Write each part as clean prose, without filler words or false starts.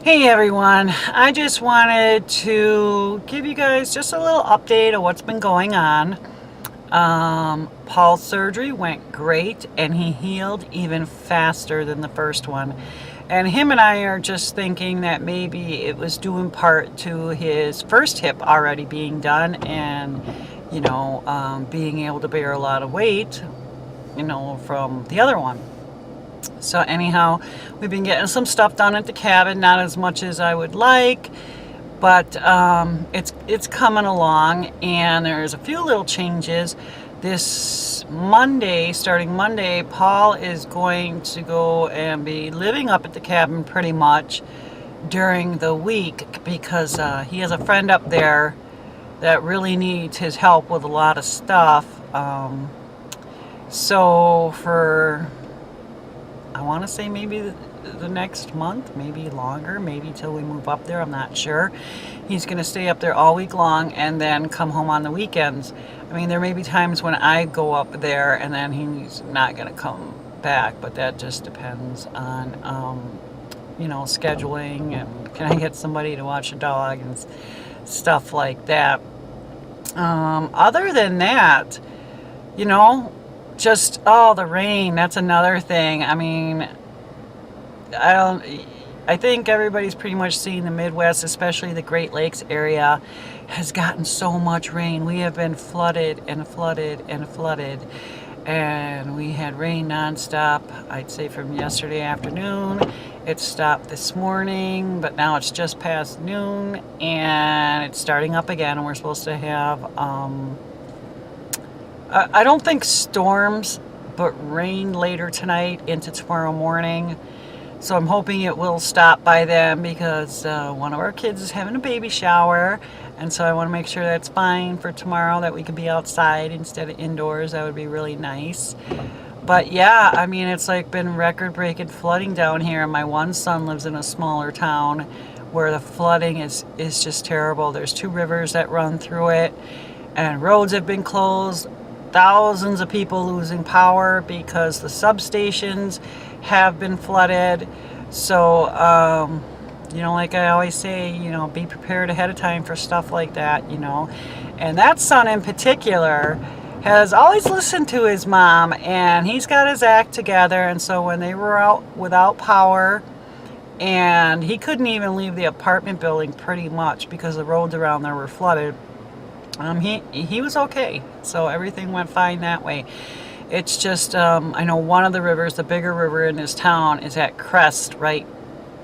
Hey everyone, I just wanted to give you guys just a little update of what's been going on. Paul's surgery went great and he healed even faster than the first one. And him and I are just thinking that maybe it was due in part to his first hip already being done and, being able to bear a lot of weight, from the other one. So anyhow, we've been getting some stuff done at the cabin, not as much as I would like, but it's coming along, and there's a few little changes. This Monday, starting Monday, Paul is going to go and be living up at the cabin pretty much during the week because he has a friend up there that really needs his help with a lot of stuff. So for I want to say maybe the next month, maybe longer, maybe till we move up there, I'm not sure. He's going to stay up there all week long and then come home on the weekends. I mean, there may be times when I go up there and then he's not going to come back, but that just depends on, scheduling and can I get somebody to watch a dog and stuff like that. Other than that, just the rain, that's another thing. I mean, I think everybody's pretty much seeing the Midwest, especially the Great Lakes area, has gotten so much rain. We have been flooded and flooded and flooded, and we had rain nonstop, I'd say from yesterday afternoon. It stopped this morning, but now it's just past noon and it's starting up again, and we're supposed to have I don't think storms, but rain later tonight into tomorrow morning. So I'm hoping it will stop by then because one of our kids is having a baby shower. And so I want to make sure that's fine for tomorrow, that we could be outside instead of indoors. That would be really nice. But yeah, I mean, it's like been record-breaking flooding down here. My one son lives in a smaller town where the flooding is just terrible. There's 2 rivers that run through it, and roads have been closed. Thousands of people losing power because the substations have been flooded. So, like I always say, be prepared ahead of time for stuff like that, And that son in particular has always listened to his mom, and he's got his act together. And so when they were out without power, and he couldn't even leave the apartment building pretty much because the roads around there were flooded, he was okay. So everything went fine that way. It's just, I know one of the rivers, the bigger river in this town, is at crest, right?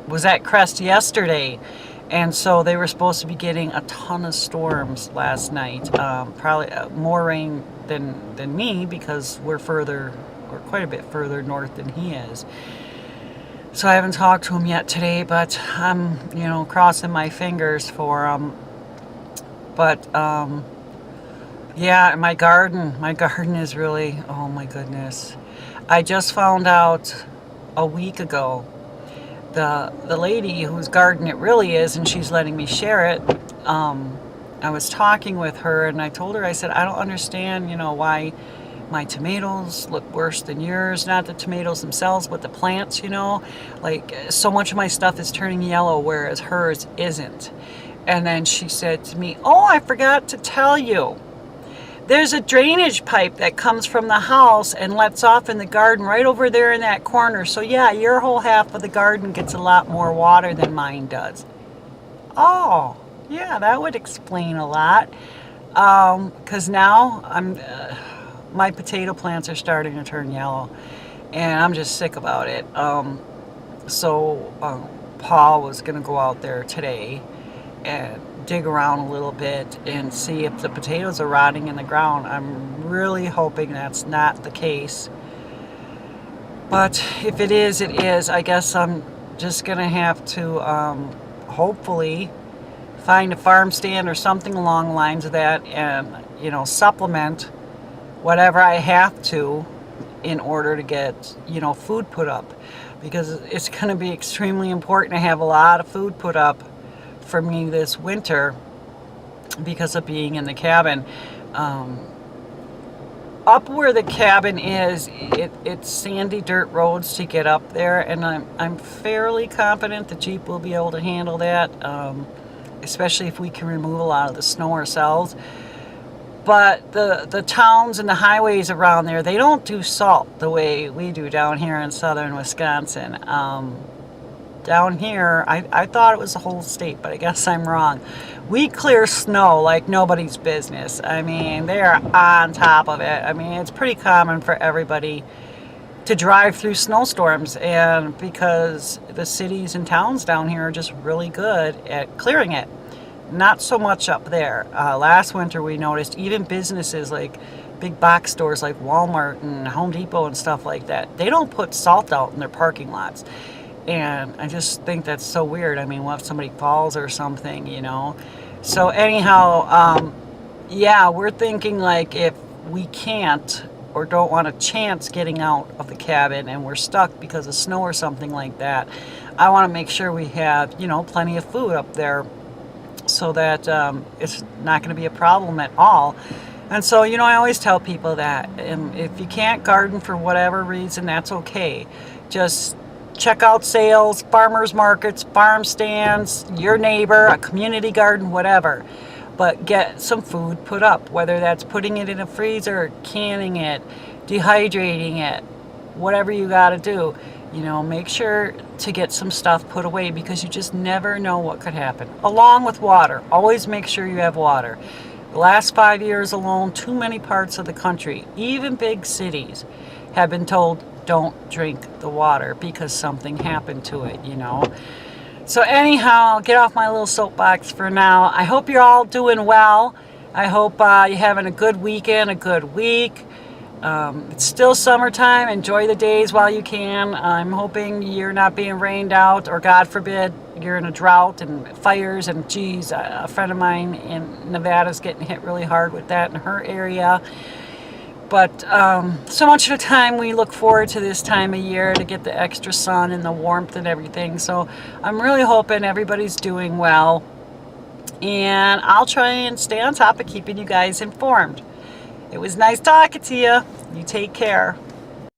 Was at crest yesterday. And so they were supposed to be getting a ton of storms last night. Probably more rain than me because we're quite a bit further north than he is. So I haven't talked to him yet today, but I'm, crossing my fingers for him. But, yeah, my garden is really, oh my goodness. I just found out a week ago, the lady whose garden it really is, and she's letting me share it, I was talking with her, and I told her, I said, I don't understand, why my tomatoes look worse than yours. Not the tomatoes themselves, but the plants, Like, so much of my stuff is turning yellow, whereas hers isn't. And then she said to me, oh, I forgot to tell you. There's a drainage pipe that comes from the house and lets off in the garden right over there in that corner. So yeah, your whole half of the garden gets a lot more water than mine does. Oh, yeah, that would explain a lot. Because now my potato plants are starting to turn yellow. And I'm just sick about it. So Paul was going to go out there today and dig around a little bit and see if the potatoes are rotting in the ground. I'm really hoping that's not the case. But if it is, it is. I guess I'm just going to have to hopefully find a farm stand or something along the lines of that and, supplement whatever I have to in order to get, food put up. Because it's going to be extremely important to have a lot of food put up for me this winter because of being in the cabin. up where the cabin is, it's sandy dirt roads to get up there, and I'm fairly confident the Jeep will be able to handle that, especially if we can remove a lot of the snow ourselves. But the towns and the highways around there, they don't do salt the way we do down here in southern Wisconsin. Down here, I thought it was the whole state, but I guess I'm wrong. We clear snow like nobody's business. I mean, they are on top of it. I mean, it's pretty common for everybody to drive through snowstorms, and because the cities and towns down here are just really good at clearing it. Not so much up there. Last winter we noticed even businesses like big box stores like Walmart and Home Depot and stuff like that, they don't put salt out in their parking lots. And I just think that's so weird. I mean, what if somebody falls or something, you know? So anyhow, yeah, we're thinking like if we can't or don't want a chance getting out of the cabin and we're stuck because of snow or something like that, I want to make sure we have, you know, plenty of food up there so that it's not going to be a problem at all. And so, you know, I always tell people that if you can't garden for whatever reason, that's okay. Just check out sales, farmers markets, farm stands, your neighbor, a community garden, whatever. But get some food put up, whether that's putting it in a freezer, canning it, dehydrating it, whatever you got to do. You know, make sure to get some stuff put away because you just never know what could happen. Along with water. Always make sure you have water. The last 5 years alone, too many parts of the country, even big cities, have been told don't drink the water because something happened to it, you know. So anyhow, get off my little soapbox for now. I hope you're all doing well. I hope you're having a good weekend, a good week. It's still summertime. Enjoy the days while you can. I'm hoping you're not being rained out, or God forbid, you're in a drought and fires. And geez, a friend of mine in Nevada's getting hit really hard with that in her area. But so much of the time we look forward to this time of year to get the extra sun and the warmth and everything. So I'm really hoping everybody's doing well. And I'll try and stay on top of keeping you guys informed. It was nice talking to you. You take care.